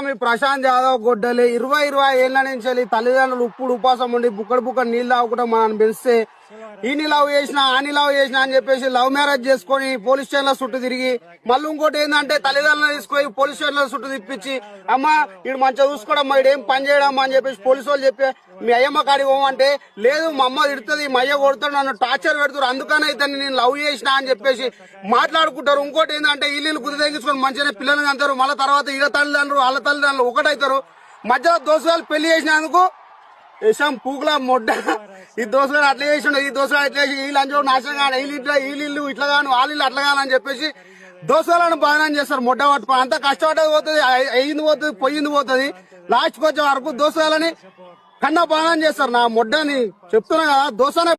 మీ ప్రశాంత్ యాదవ్ గొడ్డలి 20 ఏళ్ల నుంచి తల్లిదండ్రులు ఉప్పుడు ఉపాసం ఉండి బుక్కడు నీళ్ళు తాగకుండా మనం పెంచితే ఈని లవ్ చేసినా ఆని లవ్ చేసినా అని చెప్పేసి లవ్ మ్యారేజ్ చేసుకుని పోలీస్ స్టేషన్ లో చుట్టూ తిరిగి మళ్ళీ ఇంకోటి ఏంటంటే తల్లిదండ్రులను తీసుకొని పోలీస్ స్టేషన్ లో చుట్టూ తిప్పించి అమ్మా ఇడు మంచిగా చూసుకోవడం ఇడేం పని చేయడం అని చెప్పేసి పోలీసు వాళ్ళు చెప్పి మీ అయ్యమ్మ కాడికి పోమంటే లేదు మా అమ్మ తిడుతుంది మా అయ్య కొడుతాడు నన్ను టార్చర్ పెడుతారు అందుకనే ఇతన్ని నేను లవ్ చేసినా అని చెప్పేసి మాట్లాడుకుంటారు. ఇంకోటి ఏంటంటే ఇల్లు గుర్తు తెగించుకొని మంచిగానే పిల్లల్ని అంటారు. మళ్ళీ తర్వాత ఈడ తల్లిదండ్రులు వాళ్ళ తల్లిదండ్రులు ఒకటవుతారు. మధ్యలో దోస్తులు పెళ్లి చేసినందుకు యశం పూకుల మొడ్డ ఈ దోస్తులు అట్లా చేసిండు ఈ దోస్తులు అట్లా చేసి వీళ్ళు అంచు నాశనం కానీ వీళ్ళు ఇట్లా కాను వాళ్ళు అట్లా కాని చెప్పేసి దోస్తులను బాధనం చేస్తారు. మొడ్డ పట్టుకొని అంత కష్టపడ్డది పోతుంది, అయ్యింది పోతుంది, పొయ్యింది పోతుంది. లాస్ట్కి వచ్చే వరకు దోస్తులని కన్నా బాధనం చేస్తారు. నా మొడ్డని చెప్తున్నా కదా దోస్తనే